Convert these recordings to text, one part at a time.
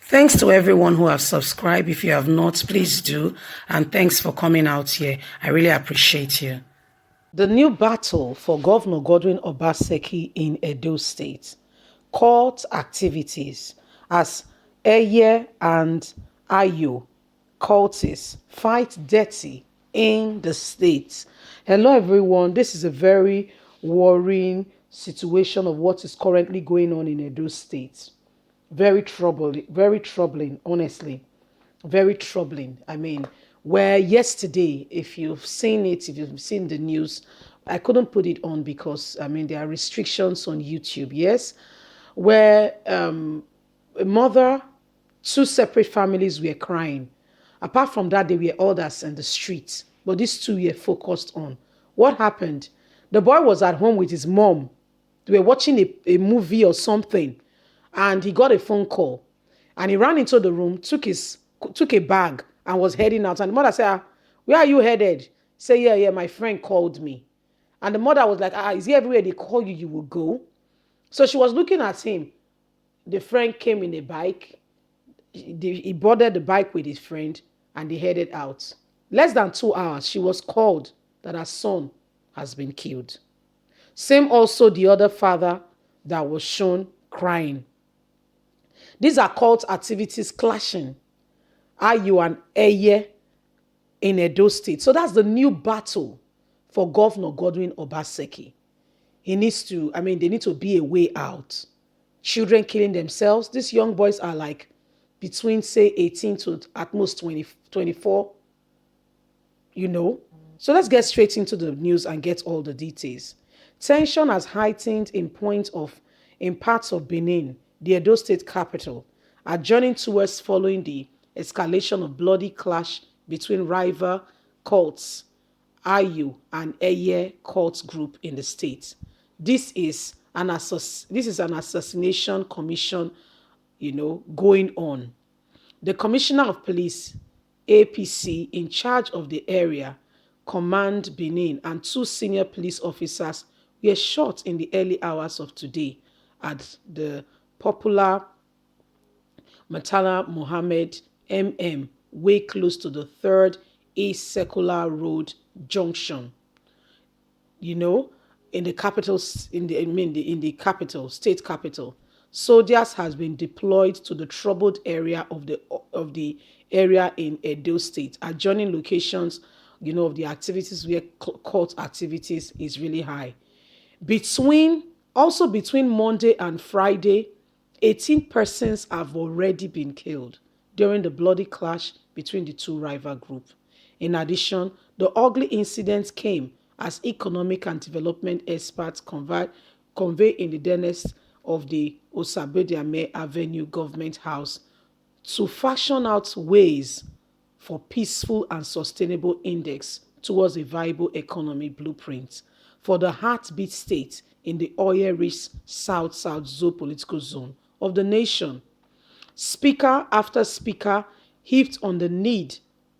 Thanks to everyone who have subscribed. If you have not, please do. And thanks for coming out here. I really appreciate you. The new battle for Governor Godwin Obaseki in Edo State. Court activities as Eye and Ayo cultists fight dirty in the state. Hello everyone. This is a very worrying situation of what is currently going on in Edo State. Very troubling, honestly. Very troubling. I mean, where yesterday, if you've seen it, if you've seen the news, I couldn't put it on because, I mean, there are restrictions on YouTube, yes, where a mother, two separate families were crying. Apart from that, there were others in the streets, but these two were focused on. What happened? The boy was at home with his mom. They were watching a movie or something, and he got a phone call. And he ran into the room, took a bag, and was heading out. And the mother said, where are you headed? Say, yeah, my friend called me. And the mother was like, is he everywhere they call you, you will go? So she was looking at him. The friend came in a bike. He boarded the bike with his friend, and they headed out. Less than 2 hours, she was called that her son has been killed. Same also the other father that was shown crying. These are cult activities clashing. Ayu and Eye in Edo State. So that's the new battle for Governor Godwin Obaseki. They need to be a way out. Children killing themselves. These young boys are like between, say, 18 to at most 24, So let's get straight into the news and get all the details. Tension has heightened in parts of Benin, the Edo State capital, adjourning towards following the escalation of bloody clash between rival cults, Ayu and Eye cult group in the state. This is an assassination commission, going on. The Commissioner of Police, APC, in charge of the area, Command Benin, and two senior police officers were shot in the early hours of today at the popular Matala Mohammed way close to the third East Circular Road junction. In the capital, state capital, soldiers has been deployed to the troubled area of the area in Edo State, adjoining locations, of the activities where cult activities is really high. Between Monday and Friday, 18 persons have already been killed during the bloody clash between the two rival groups. In addition, the ugly incident came as economic and development experts convey in the dennis of the Osabediame Avenue Government House to fashion out ways for peaceful and sustainable index towards a viable economy blueprint for the heartbeat state in the oil-rich South-South political zone of the nation. Speaker after speaker heaped on the need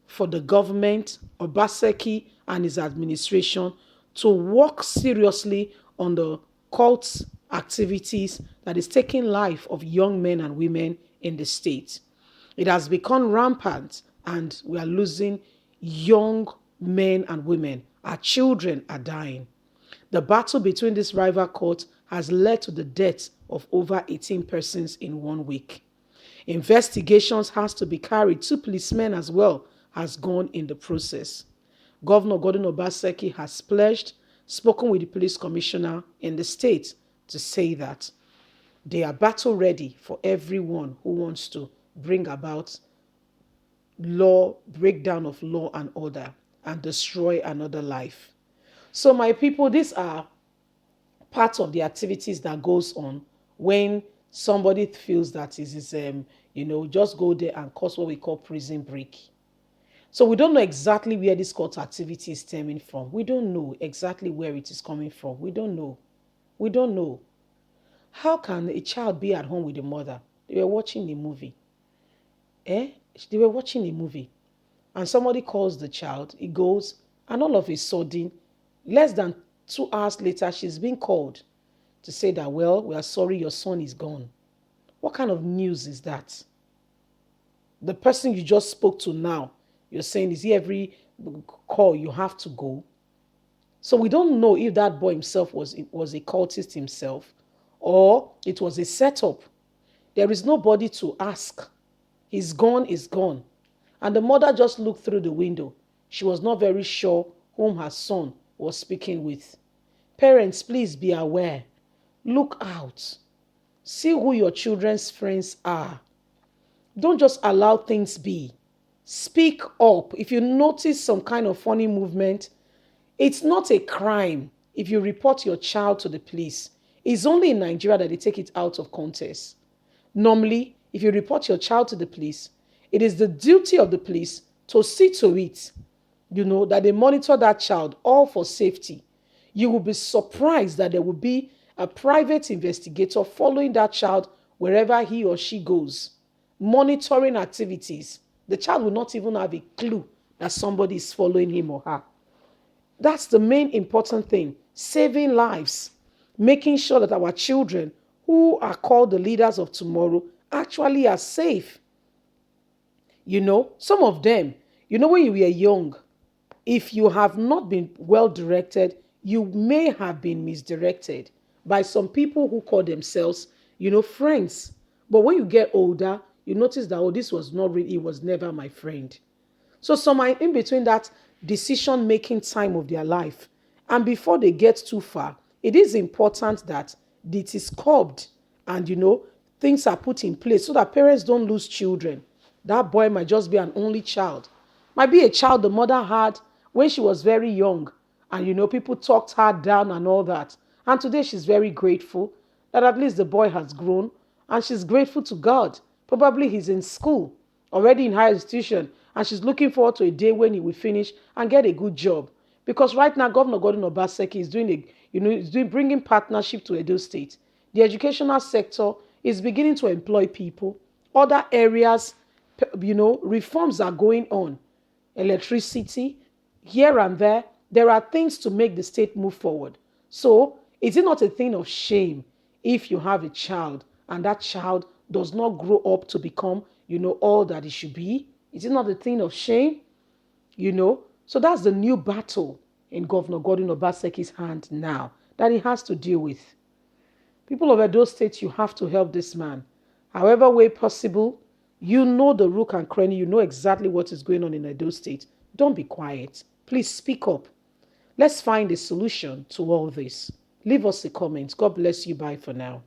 for the government, Obaseki, and his administration to work seriously on the cult activities that is taking life of young men and women in the state. It has become rampant, and we are losing young men and women. Our children are dying. The battle between these rival cults has led to the death of over 18 persons in 1 week. Investigations has to be carried. 2 policemen as well has gone in the process. Governor Godwin Obaseki has spoken with the police commissioner in the state to say that they are ready for everyone who wants to bring about breakdown of law and order and destroy another life. So my people, these are part of the activities that goes on when somebody feels that it is, just go there and cause what we call prison break. So we don't know exactly where this court activity is stemming from. We don't know exactly where it is coming from. We don't know. We don't know. How can a child be at home with the mother? They were watching a movie. They were watching a movie. And somebody calls the child. He goes, and all of a sudden, less than 2 hours later, she's being called to say that, well, we are sorry, your son is gone. What kind of news is that? The person you just spoke to now, you're saying, is he every call you have to go? So we don't know if that boy himself was a cultist himself or it was a setup. There is nobody to ask. He's gone, is gone. And the mother just looked through the window. She was not very sure whom her son was speaking with. Parents, please be aware. Look out. See who your children's friends are. Don't just allow things be. Speak up. If you notice some kind of funny movement, it's not a crime if you report your child to the police. It's only in Nigeria that they take it out of context. Normally, if you report your child to the police, it is the duty of the police to see to it, that they monitor that child, all for safety. You will be surprised that there will be a private investigator following that child wherever he or she goes, monitoring activities. The child will not even have a clue that somebody is following him or her. That's the main important thing, saving lives, making sure that our children, who are called the leaders of tomorrow, actually are safe. Some of them, when you were young, if you have not been well directed, you may have been misdirected by some people who call themselves, friends. But when you get older, you notice that, oh, this was not really, it was never my friend. So some are in between that decision-making time of their life. And before they get too far, it is important that it is curbed and, things are put in place so that parents don't lose children. That boy might just be an only child. Might be a child the mother had when she was very young. And, people talked her down and all that. And today she's very grateful that at least the boy has grown. And she's grateful to God. Probably he's in school, already in higher institution. And she's looking forward to a day when he will finish and get a good job. Because right now, Governor Gordon Obaseki is bringing partnership to Edo State. The educational sector is beginning to employ people. Other areas, reforms are going on. Electricity, here and there. There are things to make the state move forward. So, is it not a thing of shame if you have a child and that child does not grow up to become, all that it should be? Is it not a thing of shame? So that's the new battle in Governor Gordon Obaseki's hand now that he has to deal with. People of Edo State, you have to help this man. However way possible, you know the rook and cranny, you know exactly what is going on in Edo State. Don't be quiet. Please speak up. Let's find a solution to all this. Leave us a comment. God bless you. Bye for now.